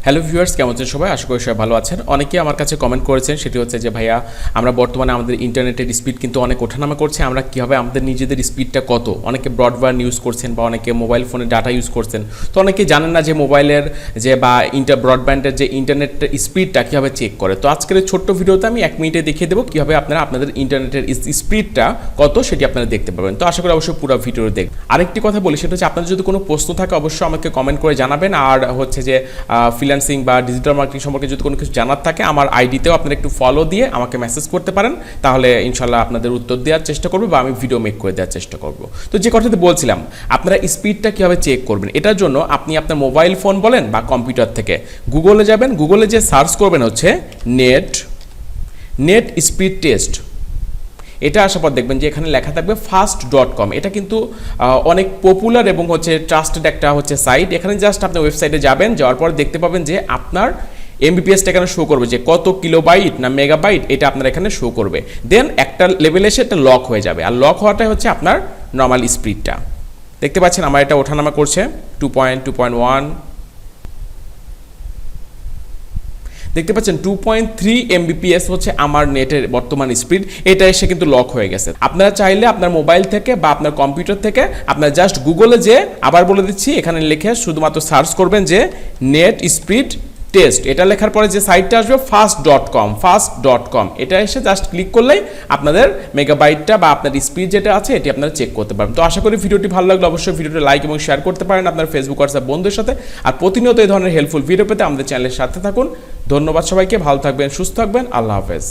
Hello viewers, কেমন আছেন সবাই? আশা করি সবাই ভালো আছেন। অনেকেই আমার কাছে কমেন্ট করেছেন, সেটি হচ্ছে যে ভাইয়া আমরা বর্তমানে আমাদের ইন্টারনেটের স্পিড কিন্তু অনেক ওঠানামা করছে, আমরা কীভাবে আমাদের নিজেদের স্পিডটা কত, অনেকে ব্রডব্যান্ড ইউজ করছেন বা অনেকে মোবাইল ফোনে ডাটা ইউজ করছেন, তো অনেকে জানেন না যে মোবাইলের যে বা ব্রডব্যান্ডের যে ইন্টারনেটের স্পিডটা কীভাবে চেক করে। তো আজকের ছোট্ট ভিডিওতে আমি 1 মিনিটে দেখিয়ে দেবো কীভাবে আপনারা আপনাদের ইন্টারনেটের স্পিডটা কত সেটি আপনারা দেখতে পাবেন। তো আশা করি অবশ্যই পুরো ভিডিওটা দেখবেন। আরেকটি কথা বলি, সেটা হচ্ছে আপনাদের যদি কোনো প্রশ্ন থাকে অবশ্যই আমাকে কমেন্ট করে জানাবেন। আর হচ্ছে যে ফ্রিল্যান্সিং বা ডিজিটাল মার্কেটিং সম্পর্কে যদি কোনো কিছু জানার থাকে আমার আইডিতেও আপনারা একটু ফলো দিয়ে আমাকে মেসেজ করতে পারেন, তাহলে ইনশাল্লাহ আপনাদের উত্তর দেওয়ার চেষ্টা করবো বা আমি ভিডিও মেক করে দেওয়ার চেষ্টা করব। তো যে কথাটি বলছিলাম, আপনারা স্পিডটা কীভাবে চেক করবেন, এটার জন্য আপনি আপনার মোবাইল ফোন বলেন বা কম্পিউটার থেকে গুগলে যাবেন, গুগলে যে সার্চ করবেন হচ্ছে নেট স্পিড টেস্ট। এটা আসার পর দেখবেন যে এখানে লেখা থাকবে fast.com। এটা কিন্তু অনেক পপুলার এবং হচ্ছে ট্রাস্টেড একটা হচ্ছে সাইট। এখানে জাস্ট আপনি ওয়েবসাইটে যাবেন, যাওয়ার পর দেখতে পাবেন যে আপনার এমবিপিএসটা এখানে শো করবে যে কত কিলোবাইট না মেগাবাইট, এটা আপনার এখানে শো করবে। দেন একটা লেভেলে এসে এটা লক হয়ে যাবে, আর লক হওয়াটাই হচ্ছে আপনার নর্মাল স্পিডটা। দেখতে পাচ্ছেন আমার এটা ওঠানামা করছে 2.1, দেখতে পাচ্ছেন 2.3 এমবিপিএস হচ্ছে আমার নেটের বর্তমান স্পিড। এটা এসে কিন্তু লক হয়ে গেছে। আপনারা চাইলে আপনার মোবাইল থেকে বা আপনার কম্পিউটার থেকে আপনারা জাস্ট গুগলে যে, আবার বলে দিচ্ছি, এখানে লিখে শুধুমাত্র সার্চ করবেন যে নেট স্পিড টেস্ট। এটা লেখার পরে যে সাইটটা আসবে fast.com, এটা এসে জাস্ট ক্লিক করলেই আপনাদের মেগাবাইটটা বা আপনার স্পিড যেটা আছে এটি আপনারা চেক করতে পারবেন। তো আশা করি ভিডিওটি ভালো লাগলে অবশ্যই ভিডিওটি লাইক এবং শেয়ার করতে পারেন আপনার ফেসবুক হোয়াটসঅ্যাপ বন্ধুদের সাথে। আর প্রতিনিয়ত এই ধরনের হেল্পফুল ভিডিও পেতে আমাদের চ্যানেলের সাথে থাকুন। ধন্যবাদ সবাইকে, ভালো থাকবেন, সুস্থ থাকবেন, আল্লাহ হাফেজ।